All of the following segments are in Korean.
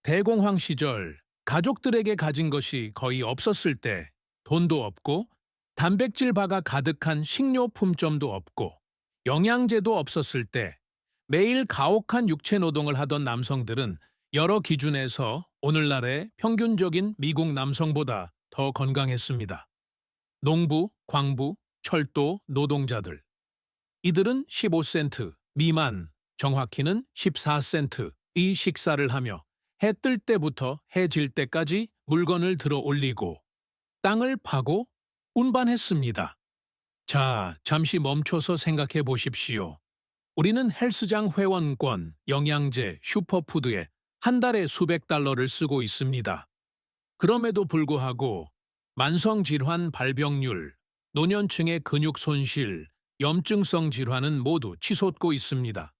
대공황 시절 가족들에게 가진 것이 거의 없었을 때 돈도 없고 단백질 바가 가득한 식료품점도 없고 영양제도 없었을 때 매일 가혹한 육체 노동을 하던 남성들은 여러 기준에서 오늘날의 평균적인 미국 남성보다 더 건강했습니다. 농부, 광부, 철도 노동자들. 이들은 15센트 미만, 정확히는 14센트 이 식사를 하며 해 뜰 때부터 해 질 때까지 물건을 들어 올리고 땅을 파고 운반했습니다. 자, 잠시 멈춰서 생각해 보십시오. 우리는 헬스장 회원권, 영양제, 슈퍼푸드에 한 달에 수백 달러를 쓰고 있습니다. 그럼에도 불구하고 만성질환 발병률, 노년층의 근육 손실, 염증성 질환은 모두 치솟고 있습니다.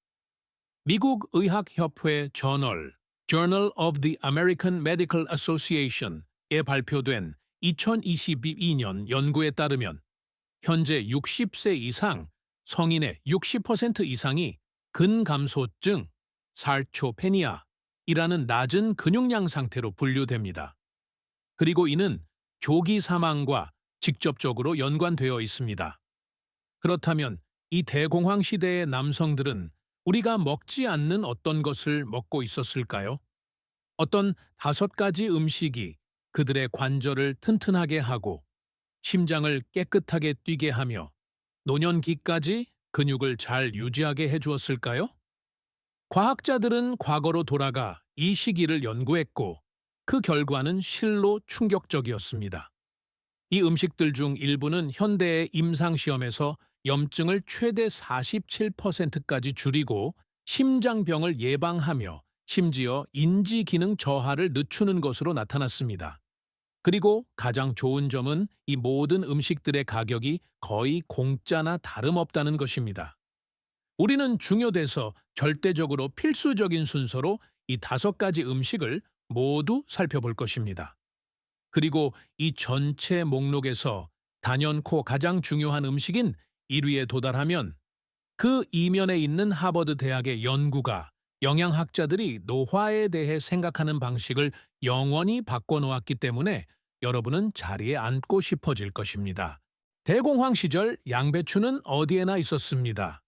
미국 의학협회 저널 Journal of the American Medical Association에 발표된 2022년 연구에 따르면 현재 60세 이상 성인의 60% 이상이 근감소증, 살초페니아이라는 낮은 근육량 상태로 분류됩니다. 그리고 이는 조기 사망과 직접적으로 연관되어 있습니다. 그렇다면 이 대공황 시대의 남성들은 우리가 먹지 않는 어떤 것을 먹고 있었을까요? 어떤 5가지 음식이 그들의 관절을 튼튼하게 하고 심장을 깨끗하게 뛰게 하며 노년기까지 근육을 잘 유지하게 해주었을까요? 과학자들은 과거로 돌아가 이 시기를 연구했고 그 결과는 실로 충격적이었습니다. 이 음식들 중 일부는 현대의 임상시험에서 염증을 최대 47%까지 줄이고 심장병을 예방하며 심지어 인지기능 저하를 늦추는 것으로 나타났습니다. 그리고 가장 좋은 점은 이 모든 음식들의 가격이 거의 공짜나 다름없다는 것입니다. 우리는 중요돼서 절대적으로 필수적인 순서로 이 5가지 음식을 모두 살펴볼 것입니다. 그리고 이 전체 목록에서 단연코 가장 중요한 음식인 1위에 도달하면 그 이면에 있는 하버드 대학의 연구가 영양학자들이 노화에 대해 생각하는 방식을 영원히 바꿔놓았기 때문에 여러분은 자리에 앉고 싶어질 것입니다. 대공황 시절 양배추는 어디에나 있었습니다.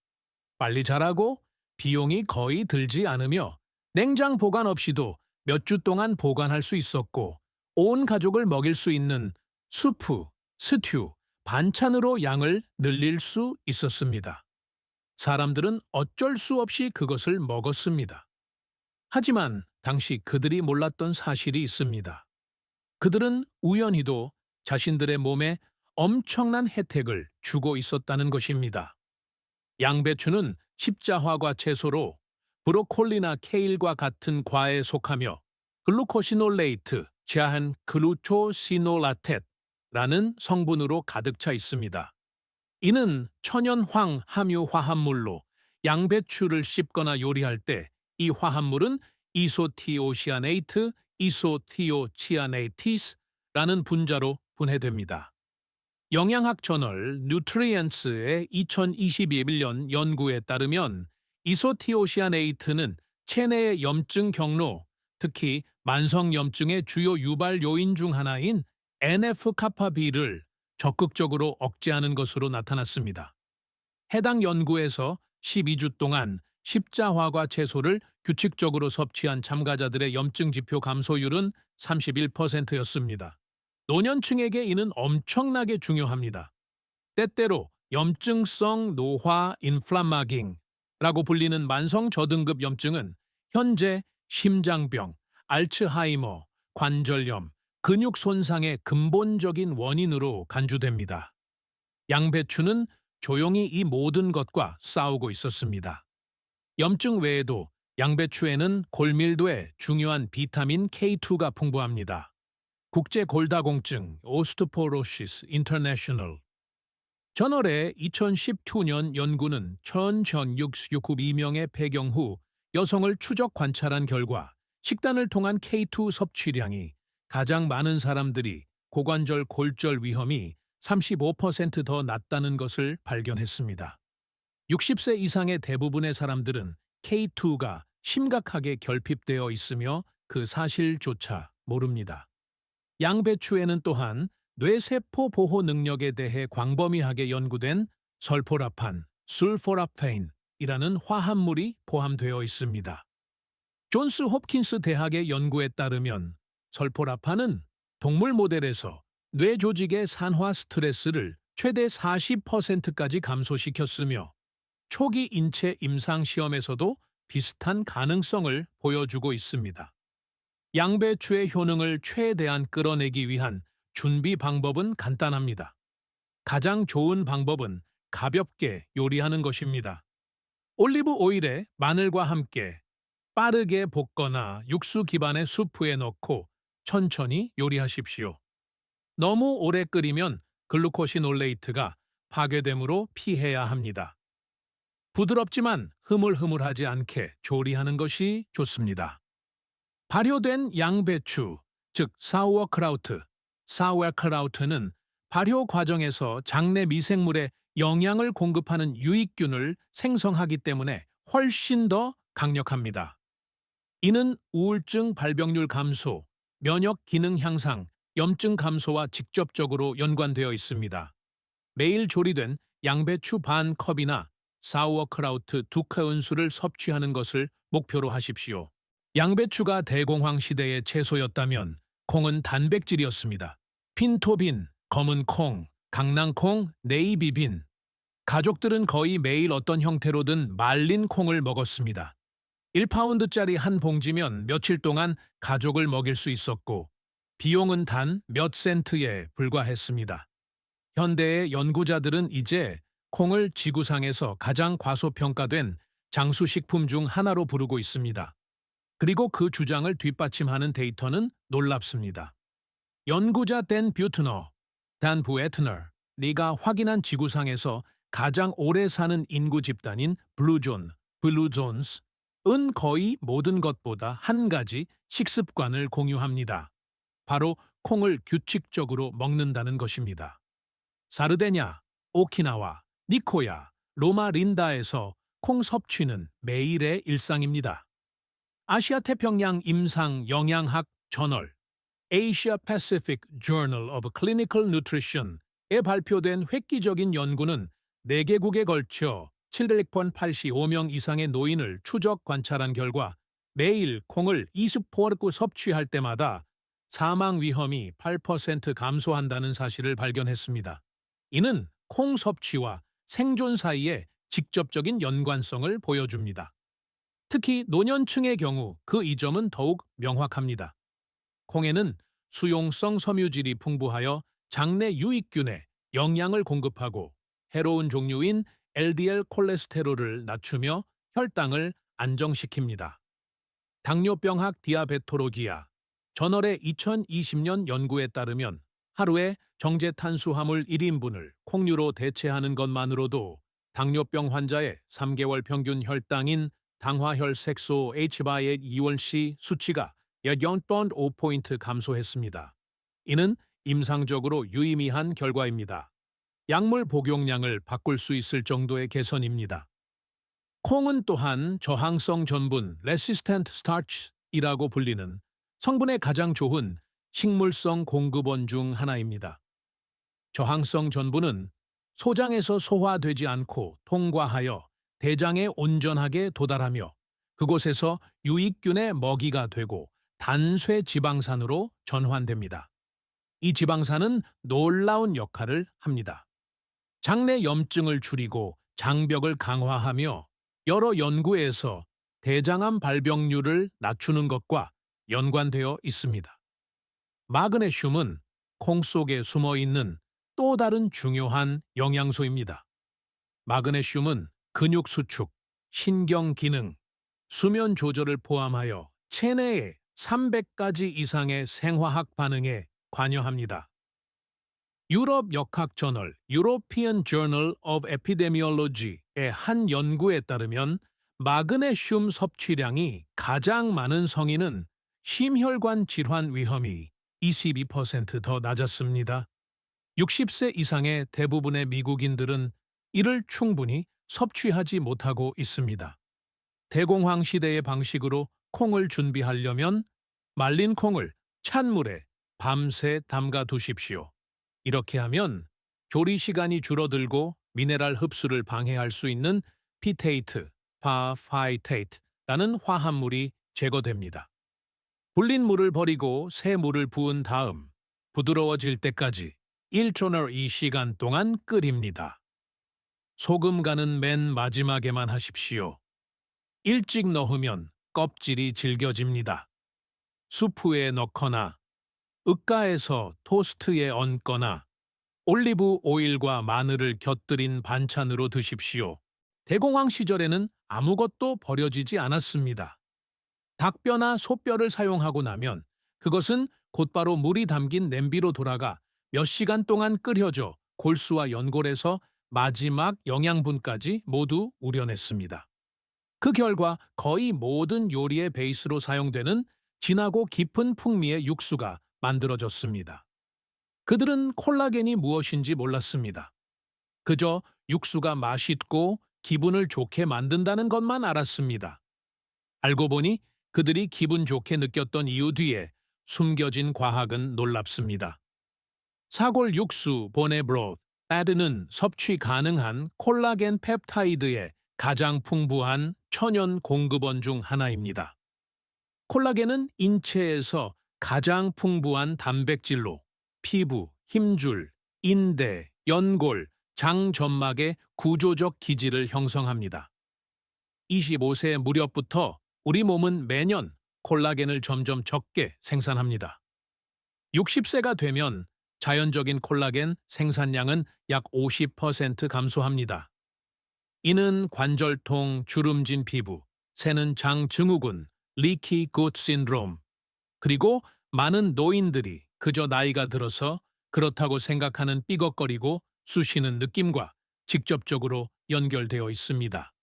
빨리 자라고 비용이 거의 들지 않으며 냉장 보관 없이도 몇 주 동안 보관할 수 있었고 온 가족을 먹일 수 있는 수프, 스튜, 반찬으로 양을 늘릴 수 있었습니다. 사람들은 어쩔 수 없이 그것을 먹었습니다. 하지만 당시 그들이 몰랐던 사실이 있습니다. 그들은 우연히도 자신들의 몸에 엄청난 혜택을 주고 있었다는 것입니다. 양배추는 십자화과 채소로 브로콜리나 케일과 같은 과에 속하며 글루코시놀레이트, 제한 글루초시놀라텟라는 성분으로 가득 차 있습니다. 이는 천연황 함유 화합물로 양배추를 씹거나 요리할 때 이 화합물은 이소티오시아네이트, 이소티오치아네이티스라는 분자로 분해됩니다. 영양학 저널 뉴트리언스의 2021년 연구에 따르면 이소티오시아네이트는 체내의 염증 경로, 특히 만성염증의 주요 유발 요인 중 하나인 NF-kappaB를 적극적으로 억제하는 것으로 나타났습니다. 해당 연구에서 12주 동안 십자화과 채소를 규칙적으로 섭취한 참가자들의 염증 지표 감소율은 31%였습니다. 노년층에게 이는 엄청나게 중요합니다. 때때로 염증성 노화 인플라마깅라고 불리는 만성 저등급 염증은 현재 심장병, 알츠하이머, 관절염, 근육 손상의 근본적인 원인으로 간주됩니다. 양배추는 조용히 이 모든 것과 싸우고 있었습니다. 염증 외에도 양배추에는 골밀도에 중요한 비타민 K2가 풍부합니다. 국제골다공증 오스토포로시스 인터내셔널 저널의 2019년 연구는 1,662명의 폐경 후 여성을 추적 관찰한 결과 식단을 통한 K2 섭취량이 가장 많은 사람들이 고관절 골절 위험이 35% 더 낮다는 것을 발견했습니다. 60세 이상의 대부분의 사람들은 K2가 심각하게 결핍되어 있으며 그 사실조차 모릅니다. 양배추에는 또한 뇌세포 보호 능력에 대해 광범위하게 연구된 설포라판, 술포라페인이라는 화합물이 포함되어 있습니다. 존스 홉킨스 대학의 연구에 따르면 설포라판은 동물 모델에서 뇌 조직의 산화 스트레스를 최대 40%까지 감소시켰으며 초기 인체 임상 시험에서도 비슷한 가능성을 보여주고 있습니다. 양배추의 효능을 최대한 끌어내기 위한 준비 방법은 간단합니다. 가장 좋은 방법은 가볍게 요리하는 것입니다. 올리브 오일에 마늘과 함께 빠르게 볶거나 육수 기반의 수프에 넣고 천천히 요리하십시오. 너무 오래 끓이면 글루코시놀레이트가 파괴되므로 피해야 합니다. 부드럽지만 흐물흐물하지 않게 조리하는 것이 좋습니다. 발효된 양배추, 즉 사우어크라우트는 발효 과정에서 장내 미생물에 영양을 공급하는 유익균을 생성하기 때문에 훨씬 더 강력합니다. 이는 우울증 발병률 감소, 면역 기능 향상, 염증 감소와 직접적으로 연관되어 있습니다. 매일 조리된 양배추 반 컵이나 사우어크라우트 2큰술을 섭취하는 것을 목표로 하십시오. 양배추가 대공황 시대의 채소였다면 콩은 단백질이었습니다. 핀토빈, 검은 콩, 강낭콩, 네이비빈. 가족들은 거의 매일 어떤 형태로든 말린 콩을 먹었습니다. 1파운드짜리 한 봉지면 며칠 동안 가족을 먹일 수 있었고 비용은 단 몇 센트에 불과했습니다. 현대의 연구자들은 이제 콩을 지구상에서 가장 과소평가된 장수식품 중 하나로 부르고 있습니다. 그리고 그 주장을 뒷받침하는 데이터는 놀랍습니다. 연구자 댄 부에트너가 확인한 지구상에서 가장 오래 사는 인구 집단인 블루존스은 거의 모든 것보다 한 가지 식습관을 공유합니다. 바로 콩을 규칙적으로 먹는다는 것입니다. 사르데냐, 오키나와, 니코야, 로마린다에서 콩 섭취는 매일의 일상입니다. 아시아 태평양 임상 영양학 저널 Asia Pacific Journal of Clinical Nutrition에 발표된 획기적인 연구는 4개국에 걸쳐 785명 이상의 노인을 추적 관찰한 결과 매일 콩을 20포르크 섭취할 때마다 사망 위험이 8% 감소한다는 사실을 발견했습니다. 이는 콩 섭취와 생존 사이에 직접적인 연관성을 보여줍니다. 특히 노년층의 경우 그 이점은 더욱 명확합니다. 콩에는 수용성 섬유질이 풍부하여 장내 유익균에 영양을 공급하고 해로운 종류인 LDL 콜레스테롤을 낮추며 혈당을 안정시킵니다. 당뇨병학 디아베토로기아 저널의 2020년 연구에 따르면 하루에 정제 탄수화물 1인분을 콩류로 대체하는 것만으로도 당뇨병 환자의 3개월 평균 혈당인 당화혈색소 HbA1c 수치가 약 0.5포인트 감소했습니다. 이는 임상적으로 유의미한 결과입니다. 약물 복용량을 바꿀 수 있을 정도의 개선입니다. 콩은 또한 저항성 전분 (resistant starch이라고 불리는 성분의 가장 좋은 식물성 공급원 중 하나입니다. 저항성 전분은 소장에서 소화되지 않고 통과하여 대장에 온전하게 도달하며 그곳에서 유익균의 먹이가 되고 단쇄 지방산으로 전환됩니다. 이 지방산은 놀라운 역할을 합니다. 장내 염증을 줄이고 장벽을 강화하며 여러 연구에서 대장암 발병률을 낮추는 것과 연관되어 있습니다. 마그네슘은 콩 속에 숨어 있는 또 다른 중요한 영양소입니다. 마그네슘은 근육 수축, 신경 기능, 수면 조절을 포함하여 체내의 300가지 이상의 생화학 반응에 관여합니다. 유럽 역학 저널 European Journal of Epidemiology의 한 연구에 따르면 마그네슘 섭취량이 가장 많은 성인은 심혈관 질환 위험이 22% 더 낮았습니다. 60세 이상의 대부분의 미국인들은 이를 충분히 섭취하지 못하고 있습니다. 대공황 시대의 방식으로 콩을 준비하려면 말린 콩을 찬물에 밤새 담가 두십시오. 이렇게 하면 조리 시간이 줄어들고 미네랄 흡수를 방해할 수 있는 피테이트, 파파이테이트라는 화합물이 제거됩니다. 불린 물을 버리고 새 물을 부은 다음 부드러워질 때까지 1초너 2시간 동안 끓입니다. 소금 간은 맨 마지막에만 하십시오. 일찍 넣으면 껍질이 질겨집니다. 수프에 넣거나 윽가에서 토스트에 얹거나 올리브 오일과 마늘을 곁들인 반찬으로 드십시오. 대공황 시절에는 아무것도 버려지지 않았습니다. 닭뼈나 소뼈를 사용하고 나면 그것은 곧바로 물이 담긴 냄비로 돌아가 몇 시간 동안 끓여져 골수와 연골에서 마지막 영양분까지 모두 우려냈습니다. 그 결과 거의 모든 요리의 베이스로 사용되는 진하고 깊은 풍미의 육수가 만들어졌습니다. 그들은 콜라겐이 무엇인지 몰랐습니다. 그저 육수가 맛있고 기분을 좋게 만든다는 것만 알았습니다. 알고 보니 그들이 기분 좋게 느꼈던 이유 뒤에 숨겨진 과학은 놀랍습니다. 사골 육수 보네브로th, 애드는 섭취 가능한 콜라겐 펩타이드의 가장 풍부한 천연 공급원 중 하나입니다. 콜라겐은 인체에서 가장 풍부한 단백질로 피부, 힘줄, 인대, 연골, 장 점막의 구조적 기지를 형성합니다. 25세 무렵부터 우리 몸은 매년 콜라겐을 점점 적게 생산합니다. 60세가 되면 자연적인 콜라겐 생산량은 약 50% 감소합니다. 이는 관절통, 주름진 피부, 새는 장 증후군, 리키 굿 신드롬, 그리고 많은 노인들이 그저 나이가 들어서 그렇다고 생각하는 삐걱거리고 쑤시는 느낌과 직접적으로 연결되어 있습니다.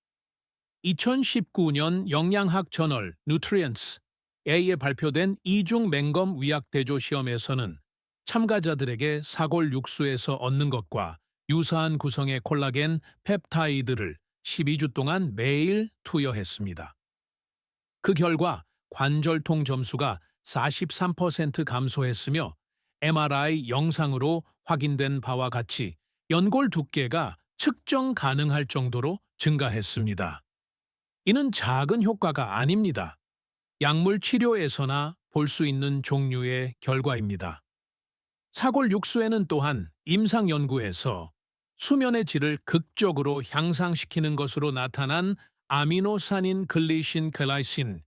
2019년 영양학 저널 Nutrients에 발표된 이중 맹검 위약 대조 시험에서는 참가자들에게 사골 육수에서 얻는 것과 유사한 구성의 콜라겐 펩타이드를 12주 동안 매일 투여했습니다. 그 결과 관절통 점수가 43% 감소했으며 MRI 영상으로 확인된 바와 같이 연골 두께가 측정 가능할 정도로 증가했습니다. 이는 작은 효과가 아닙니다. 약물 치료에서나 볼 수 있는 종류의 결과입니다. 사골 육수에는 또한 임상 연구에서 수면의 질을 극적으로 향상시키는 것으로 나타난 아미노산인 글리신 글라이신이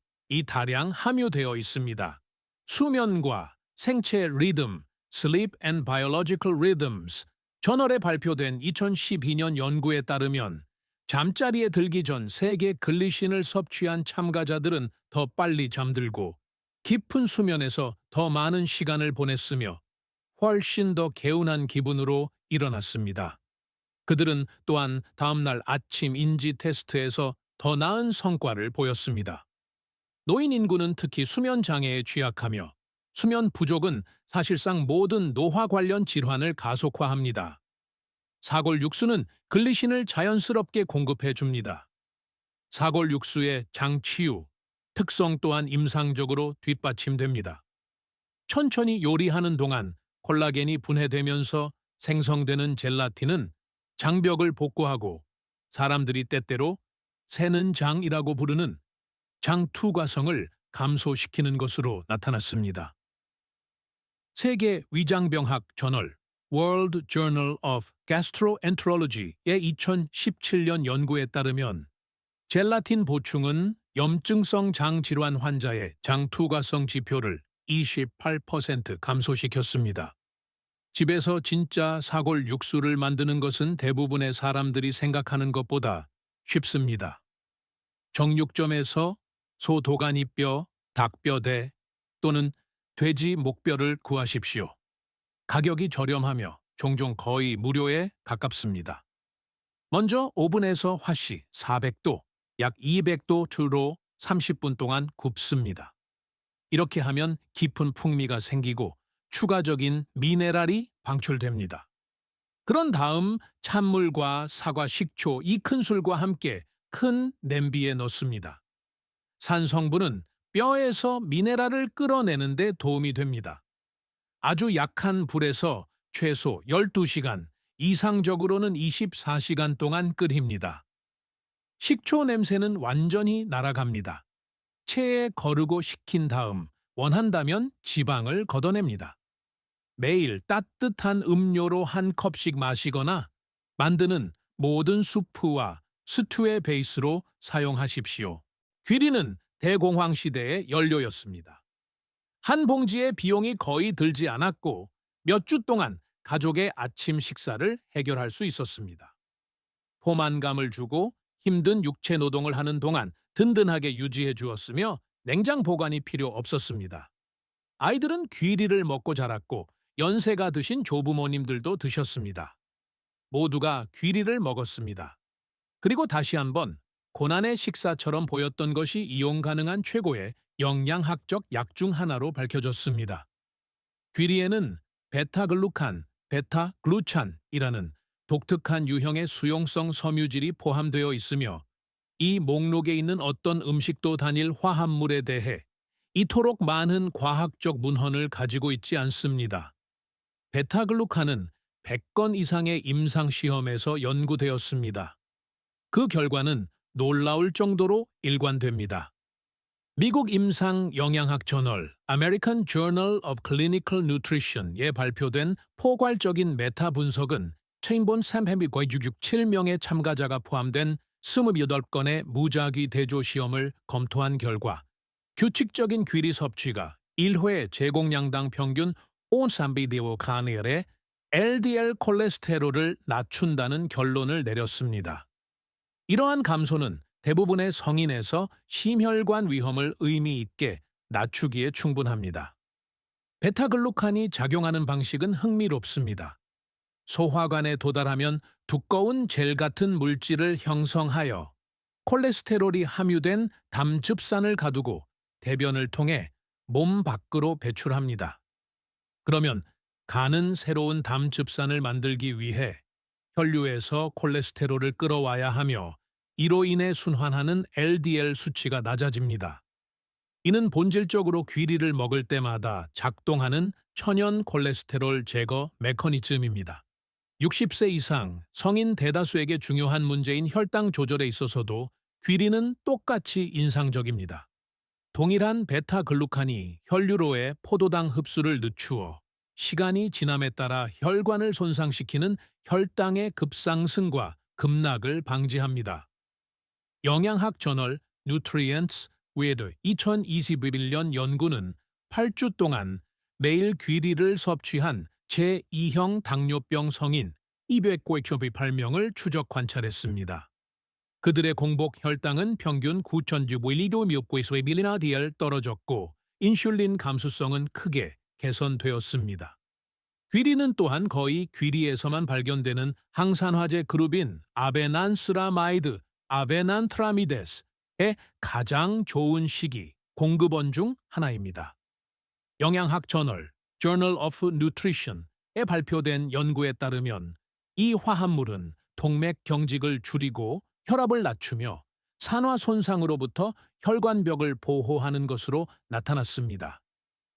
다량 함유되어 있습니다. 수면과 생체 리듬, Sleep and Biological Rhythms 저널에 발표된 2012년 연구에 따르면 잠자리에 들기 전 세계 글리신을 섭취한 참가자들은 더 빨리 잠들고 깊은 수면에서 더 많은 시간을 보냈으며 훨씬 더 개운한 기분으로 일어났습니다. 그들은 또한 다음날 아침 인지 테스트에서 더 나은 성과를 보였습니다. 노인 인구는 특히 수면 장애에 취약하며 수면 부족은 사실상 모든 노화 관련 질환을 가속화합니다. 사골 육수는 글리신을 자연스럽게 공급해 줍니다. 사골 육수의 장치유, 특성 또한 임상적으로 뒷받침됩니다. 천천히 요리하는 동안 콜라겐이 분해되면서 생성되는 젤라틴은 장벽을 복구하고 사람들이 때때로 새는 장이라고 부르는 장투과성을 감소시키는 것으로 나타났습니다. 세계 위장병학 저널 World Journal of Gastroenterology의 2017년 연구에 따르면 젤라틴 보충은 염증성 장질환 환자의 장투과성 지표를 28% 감소시켰습니다. 집에서 진짜 사골 육수를 만드는 것은 대부분의 사람들이 생각하는 것보다 쉽습니다. 정육점에서 소 도가니뼈, 닭뼈대 또는 돼지 목뼈를 구하십시오. 가격이 저렴하며 종종 거의 무료에 가깝습니다. 먼저 오븐에서 화씨 400도, 약 200도 투로 30분 동안 굽습니다. 이렇게 하면 깊은 풍미가 생기고 추가적인 미네랄이 방출됩니다. 그런 다음 찬물과 사과 식초 2큰술과 함께 큰 냄비에 넣습니다. 산 성분은 뼈에서 미네랄을 끌어내는 데 도움이 됩니다. 아주 약한 불에서 최소 12시간, 이상적으로는 24시간 동안 끓입니다. 식초 냄새는 완전히 날아갑니다. 체에 거르고 식힌 다음 원한다면 지방을 걷어냅니다. 매일 따뜻한 음료로 한 컵씩 마시거나 만드는 모든 수프와 스튜의 베이스로 사용하십시오. 귀리는 대공황 시대의 연료였습니다. 한 봉지의 비용이 거의 들지 않았고 몇 주 동안 가족의 아침 식사를 해결할 수 있었습니다. 포만감을 주고 힘든 육체 노동을 하는 동안 든든하게 유지해 주었으며 냉장 보관이 필요 없었습니다. 아이들은 귀리를 먹고 자랐고 연세가 드신 조부모님들도 드셨습니다. 모두가 귀리를 먹었습니다. 그리고 다시 한번 고난의 식사처럼 보였던 것이 이용 가능한 최고의 영양학적 약 중 하나로 밝혀졌습니다. 귀리에는 베타글루칸, 베타글루찬이라는 독특한 유형의 수용성 섬유질이 포함되어 있으며 이 목록에 있는 어떤 음식도 단일 화합물에 대해 이토록 많은 과학적 문헌을 가지고 있지 않습니다. 베타글루칸은 100건 이상의 임상시험에서 연구되었습니다. 그 결과는 놀라울 정도로 일관됩니다. 미국 임상 영양학 저널 American Journal of Clinical Nutrition에 발표된 포괄적인 메타 분석은 체인본 367명의 참가자가 포함된 28건의 무작위 대조 시험을 검토한 결과 규칙적인 귀리 섭취가 1회 제공량당 평균 5,3비디오카닐의 LDL 콜레스테롤을 낮춘다는 결론을 내렸습니다. 이러한 감소는 대부분의 성인에서 심혈관 위험을 의미 있게 낮추기에 충분합니다. 베타글루칸이 작용하는 방식은 흥미롭습니다. 소화관에 도달하면 두꺼운 젤 같은 물질을 형성하여 콜레스테롤이 함유된 담즙산을 가두고 대변을 통해 몸 밖으로 배출합니다. 그러면 간은 새로운 담즙산을 만들기 위해 혈류에서 콜레스테롤을 끌어와야 하며 이로 인해 순환하는 LDL 수치가 낮아집니다. 이는 본질적으로 귀리를 먹을 때마다 작동하는 천연 콜레스테롤 제거 메커니즘입니다. 60세 이상 성인 대다수에게 중요한 문제인 혈당 조절에 있어서도 귀리는 똑같이 인상적입니다. 동일한 베타글루칸이 혈류로의 포도당 흡수를 늦추어 시간이 지남에 따라 혈관을 손상시키는 혈당의 급상승과 급락을 방지합니다. 영양학 저널 Nutrients with 2021년 연구는 8주 동안 매일 귀리를 섭취한 제2형 당뇨병 성인 298명을 추적 관찰했습니다. 그들의 공복 혈당은 평균 9,600mg/ml 떨어졌고 인슐린 감수성은 크게 개선되었습니다. 귀리는 또한 거의 귀리에서만 발견되는 항산화제 그룹인 아베난스라마이드, 아베난트라미데스의 가장 좋은 식이 공급원 중 하나입니다. 영양학 저널 Journal of Nutrition에 발표된 연구에 따르면 이 화합물은 동맥 경직을 줄이고 혈압을 낮추며 산화 손상으로부터 혈관벽을 보호하는 것으로 나타났습니다.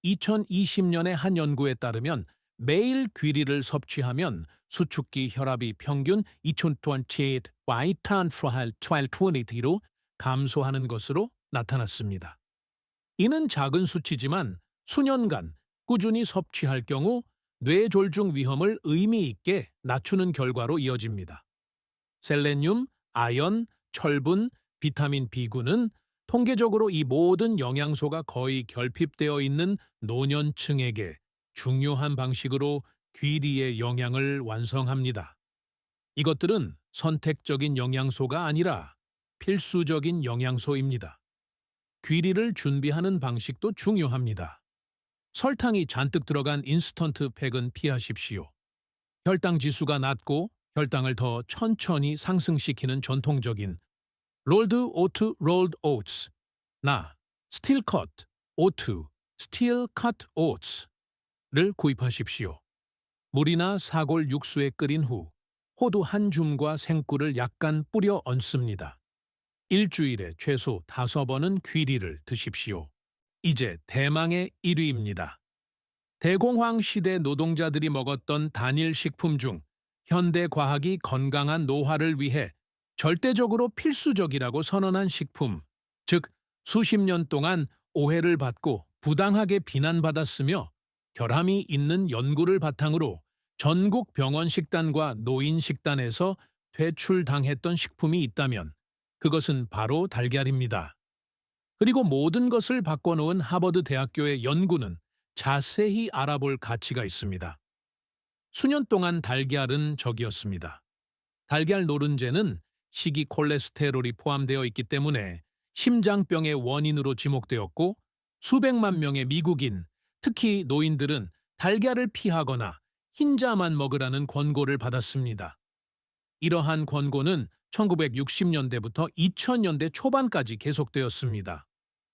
2020년의 한 연구에 따르면 매일 귀리를 섭취하면 수축기 혈압이 평균 2028/1220로 감소하는 것으로 나타났습니다. 이는 작은 수치지만 수년간 꾸준히 섭취할 경우 뇌졸중 위험을 의미 있게 낮추는 결과로 이어집니다. 셀레늄, 아연, 철분, 비타민 B군은 통계적으로 이 모든 영양소가 거의 결핍되어 있는 노년층에게 중요한 방식으로 귀리의 영양을 완성합니다. 이것들은 선택적인 영양소가 아니라 필수적인 영양소입니다. 귀리를 준비하는 방식도 중요합니다. 설탕이 잔뜩 들어간 인스턴트 팩은 피하십시오. 혈당 지수가 낮고 혈당을 더 천천히 상승시키는 전통적인 롤드 오트 롤드 오츠나 스틸 컷 오트 스틸 컷 오츠를 구입하십시오. 물이나 사골 육수에 끓인 후 호두 한 줌과 생꿀을 약간 뿌려 얹습니다. 일주일에 최소 5번은 귀리를 드십시오. 이제 대망의 1위입니다. 대공황 시대 노동자들이 먹었던 단일 식품 중 현대 과학이 건강한 노화를 위해 절대적으로 필수적이라고 선언한 식품, 즉 수십 년 동안 오해를 받고 부당하게 비난받았으며 결함이 있는 연구를 바탕으로 전국 병원 식단과 노인 식단에서 퇴출당했던 식품이 있다면 그것은 바로 달걀입니다. 그리고 모든 것을 바꿔놓은 하버드 대학교의 연구는 자세히 알아볼 가치가 있습니다. 수년 동안 달걀은 적이었습니다. 달걀 노른자는 식이 콜레스테롤이 포함되어 있기 때문에 심장병의 원인으로 지목되었고 수백만 명의 미국인, 특히 노인들은 달걀을 피하거나 흰자만 먹으라는 권고를 받았습니다. 이러한 권고는 1960년대부터 2000년대 초반까지 계속되었습니다.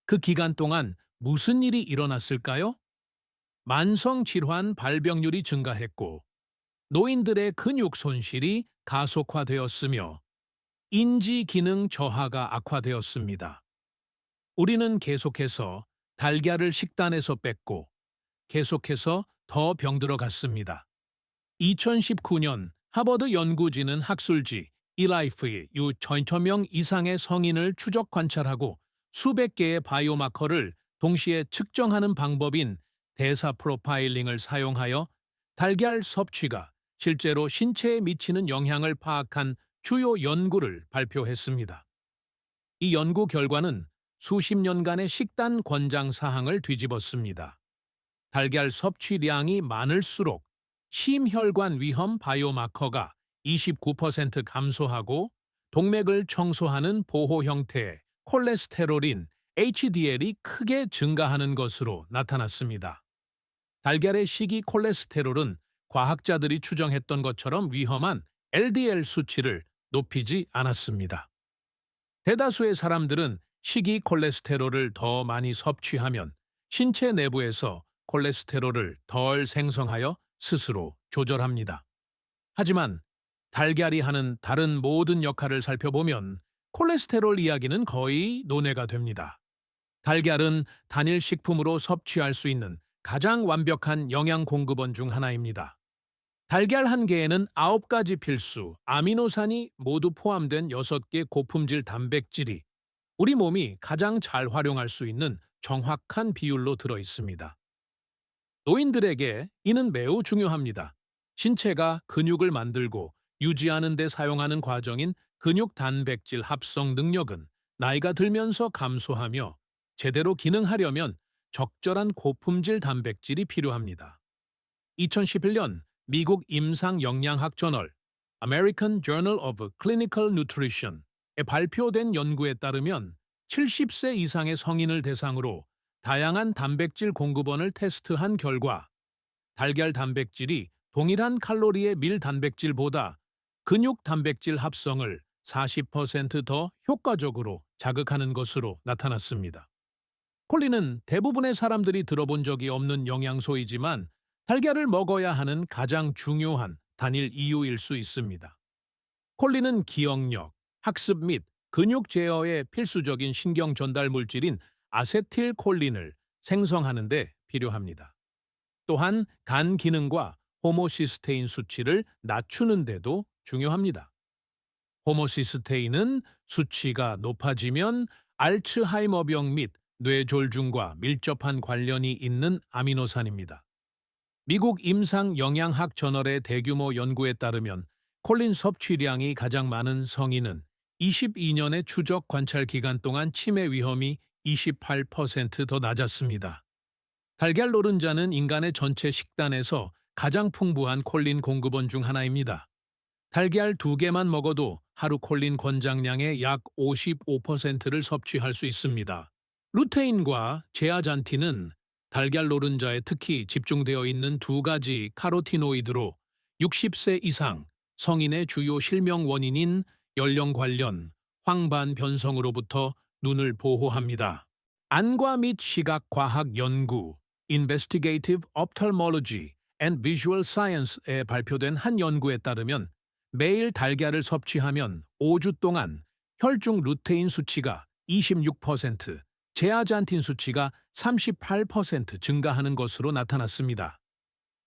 그 기간 동안 무슨 일이 일어났을까요? 만성 질환 발병률이 증가했고 노인들의 근육 손실이 가속화되었으며 인지 기능 저하가 악화되었습니다. 우리는 계속해서 달걀을 식단에서 뺐고 계속해서 더 병들어갔습니다. 2019년 하버드 연구진은 학술지 이라이프의 6,000명 이상의 성인을 추적 관찰하고 수백 개의 바이오마커를 동시에 측정하는 방법인 대사 프로파일링을 사용하여 달걀 섭취가 실제로 신체에 미치는 영향을 파악한 주요 연구를 발표했습니다. 이 연구 결과는 수십 년간의 식단 권장 사항을 뒤집었습니다. 달걀 섭취량이 많을수록 심혈관 위험 바이오마커가 29% 감소하고 동맥을 청소하는 보호 형태의 콜레스테롤인 HDL이 크게 증가하는 것으로 나타났습니다. 달걀의 식이 콜레스테롤은 과학자들이 추정했던 것처럼 위험한 LDL 수치를 높이지 않았습니다. 대다수의 사람들은 식이 콜레스테롤을 더 많이 섭취하면 신체 내부에서 콜레스테롤을 덜 생성하여 스스로 조절합니다. 하지만 달걀이 하는 다른 모든 역할을 살펴보면 콜레스테롤 이야기는 거의 논외가 됩니다. 달걀은 단일 식품으로 섭취할 수 있는 가장 완벽한 영양 공급원 중 하나입니다. 달걀 한 개에는 9가지 필수 아미노산이 모두 포함된 6개 고품질 단백질이 우리 몸이 가장 잘 활용할 수 있는 정확한 비율로 들어 있습니다. 노인들에게 이는 매우 중요합니다. 신체가 근육을 만들고 유지하는 데 사용하는 과정인 근육 단백질 합성 능력은 나이가 들면서 감소하며 제대로 기능하려면 적절한 고품질 단백질이 필요합니다. 2011년 미국 임상영양학 저널 American Journal of Clinical Nutrition에 발표된 연구에 따르면 70세 이상의 성인을 대상으로 다양한 단백질 공급원을 테스트한 결과 달걀 단백질이 동일한 칼로리의 밀 단백질보다 근육 단백질 합성을 40%더 효과적으로 자극하는 것으로 나타났습니다. 콜린은 대부분의 사람들이 들어본 적이 없는 영양소이지만 달걀을 먹어야 하는 가장 중요한 단일 이유일 수 있습니다. 콜린은 기억력, 학습 및 근육 제어에 필수적인 신경 전달 물질인 아세틸콜린을 생성하는 데 필요합니다. 또한 간 기능과 호모시스테인 수치를 낮추는 데도 중요합니다. 호모시스테인은 수치가 높아지면 알츠하이머병 및 뇌졸중과 밀접한 관련이 있는 아미노산입니다. 미국 임상영양학 저널의 대규모 연구에 따르면 콜린 섭취량이 가장 많은 성인은 22년의 추적 관찰 기간 동안 치매 위험이 28% 더 낮았습니다. 달걀 노른자는 인간의 전체 식단에서 가장 풍부한 콜린 공급원 중 하나입니다. 달걀 2개만 먹어도 하루 콜린 권장량의 약 55%를 섭취할 수 있습니다. 루테인과 제아잔틴은 달걀 노른자에 특히 집중되어 있는 2가지 카로티노이드로 60세 이상 성인의 주요 실명 원인인 연령 관련 황반 변성으로부터 눈을 보호합니다. 안과 및 시각 과학 연구 Investigative Ophthalmology and Visual Science에 발표된 한 연구에 따르면 매일 달걀을 섭취하면 5주 동안 혈중 루테인 수치가 26%, 제아잔틴 수치가 38% 증가하는 것으로 나타났습니다.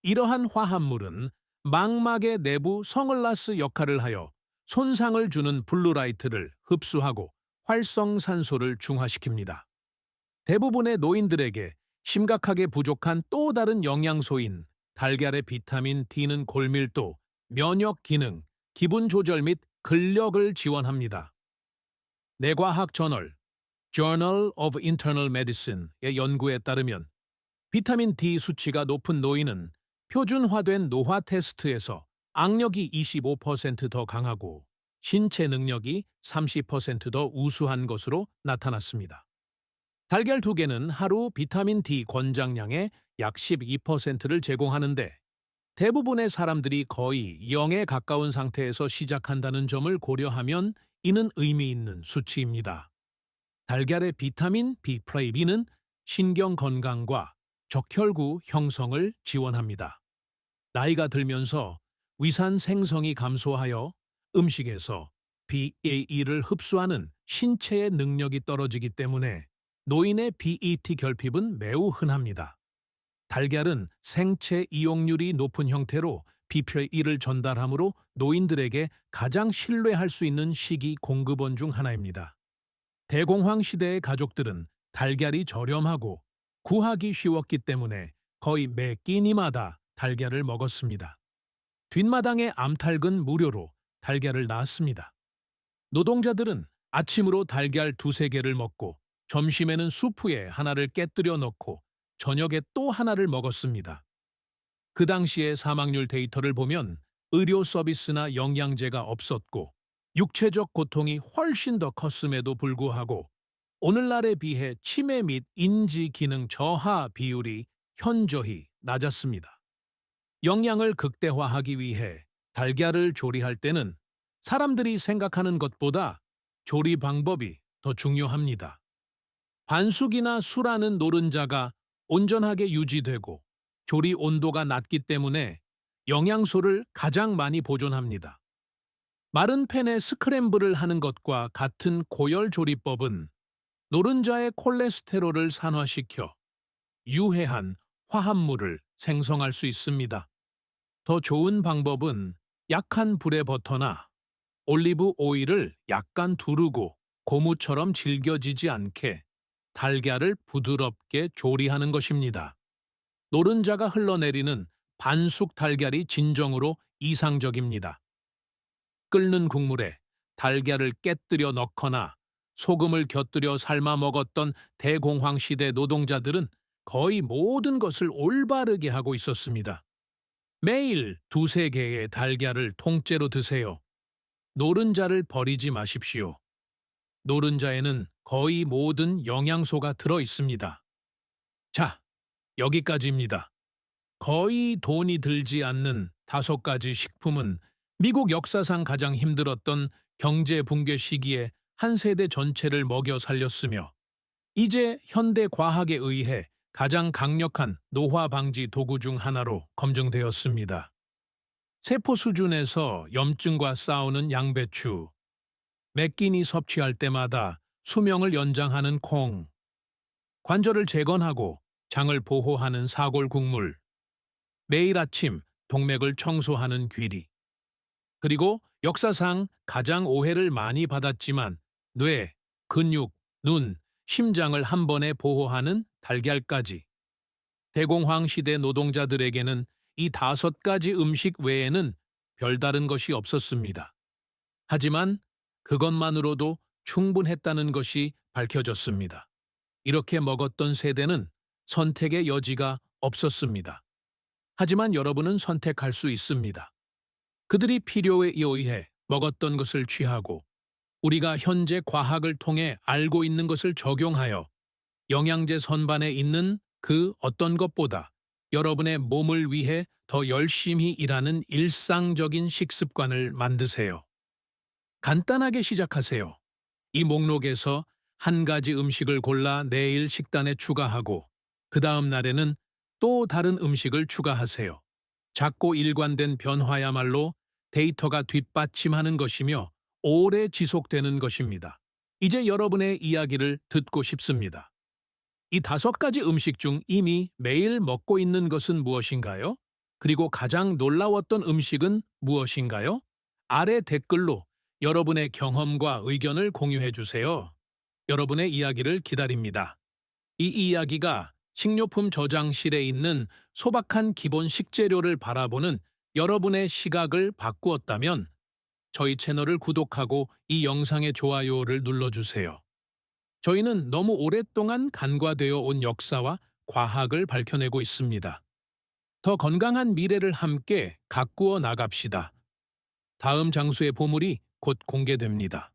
이러한 화합물은 망막의 내부 성을라스 역할을 하여 손상을 주는 블루라이트를 흡수하고 활성산소를 중화시킵니다. 대부분의 노인들에게 심각하게 부족한 또 다른 영양소인 달걀의 비타민 D는 골밀도, 면역 기능, 기분 조절 및 근력을 지원합니다. 내과학 저널 Journal of Internal Medicine의 연구에 따르면 비타민 D 수치가 높은 노인은 표준화된 노화 테스트에서 악력이 25%더 강하고 신체 능력이 30%더 우수한 것으로 나타났습니다. 달걀 2개는 하루 비타민 D 권장량의 약 12%를 제공하는데 대부분의 사람들이 거의 0에 가까운 상태에서 시작한다는 점을 고려하면 이는 의미 있는 수치입니다. 달걀의 비타민 B는 신경 건강과 적혈구 형성을 지원합니다. 나이가 들면서 위산 생성이 감소하여 음식에서 BAE를 흡수하는 신체의 능력이 떨어지기 때문에 노인의 BET 결핍은 매우 흔합니다. 달걀은 생체 이용률이 높은 형태로 BPA를 전달하므로 노인들에게 가장 신뢰할 수 있는 식이 공급원 중 하나입니다. 대공황 시대의 가족들은 달걀이 저렴하고 구하기 쉬웠기 때문에 거의 매 끼니마다 달걀을 먹었습니다. 뒷마당의 암탉은 무료로 달걀을 낳았습니다. 노동자들은 아침으로 달걀 2~3개를 먹고 점심에는 수프에 하나를 깨뜨려 넣고 저녁에 또 하나를 먹었습니다. 그 당시의 사망률 데이터를 보면 의료 서비스나 영양제가 없었고 육체적 고통이 훨씬 더 컸음에도 불구하고 오늘날에 비해 치매 및 인지 기능 저하 비율이 현저히 낮았습니다. 영양을 극대화하기 위해 달걀을 조리할 때는 사람들이 생각하는 것보다 조리 방법이 더 중요합니다. 반숙이나 술하는 노른자가 온전하게 유지되고 조리 온도가 낮기 때문에 영양소를 가장 많이 보존합니다. 마른 팬에 스크램블을 하는 것과 같은 고열 조리법은 노른자의 콜레스테롤을 산화시켜 유해한 화합물을 생성할 수 있습니다. 더 좋은 방법은 약한 불의 버터나 올리브 오일을 약간 두르고 고무처럼 질겨지지 않게 달걀을 부드럽게 조리하는 것입니다. 노른자가 흘러내리는 반숙 달걀이 진정으로 이상적입니다. 끓는 국물에 달걀을 깨뜨려 넣거나 소금을 곁들여 삶아 먹었던 대공황 시대 노동자들은 거의 모든 것을 올바르게 하고 있었습니다. 매일 2~3개의 달걀을 통째로 드세요. 노른자를 버리지 마십시오. 노른자에는 거의 모든 영양소가 들어 있습니다. 자, 여기까지입니다. 거의 돈이 들지 않는 5가지 식품은 미국 역사상 가장 힘들었던 경제 붕괴 시기에 한 세대 전체를 먹여 살렸으며 이제 현대 과학에 의해 가장 강력한 노화 방지 도구 중 하나로 검증되었습니다. 세포 수준에서 염증과 싸우는 양배추, 몇 끼니 섭취할 때마다 수명을 연장하는 콩, 관절을 재건하고 장을 보호하는 사골 국물, 매일 아침 동맥을 청소하는 귀리, 그리고 역사상 가장 오해를 많이 받았지만 뇌, 근육, 눈, 심장을 한 번에 보호하는 달걀까지. 대공황 시대 노동자들에게는 이 5가지 음식 외에는 별다른 것이 없었습니다. 하지만 그것만으로도 충분했다는 것이 밝혀졌습니다. 이렇게 먹었던 세대는 선택의 여지가 없었습니다. 하지만 여러분은 선택할 수 있습니다. 그들이 필요에 의해 먹었던 것을 취하고 우리가 현재 과학을 통해 알고 있는 것을 적용하여 영양제 선반에 있는 그 어떤 것보다 여러분의 몸을 위해 더 열심히 일하는 일상적인 식습관을 만드세요. 간단하게 시작하세요. 이 목록에서 한 가지 음식을 골라 내일 식단에 추가하고 그 다음 날에는 또 다른 음식을 추가하세요. 작고 일관된 변화야말로 데이터가 뒷받침하는 것이며 오래 지속되는 것입니다. 이제 여러분의 이야기를 듣고 싶습니다. 이 5가지 음식 중 이미 매일 먹고 있는 것은 무엇인가요? 그리고 가장 놀라웠던 음식은 무엇인가요? 아래 댓글로 여러분의 경험과 의견을 공유해 주세요. 여러분의 이야기를 기다립니다. 이 이야기가 식료품 저장실에 있는 소박한 기본 식재료를 바라보는 여러분의 시각을 바꾸었다면 저희 채널을 구독하고 이 영상의 좋아요를 눌러주세요. 저희는 너무 오랫동안 간과되어 온 역사와 과학을 밝혀내고 있습니다. 더 건강한 미래를 함께 가꾸어 나갑시다. 다음 장수의 보물이 곧 공개됩니다.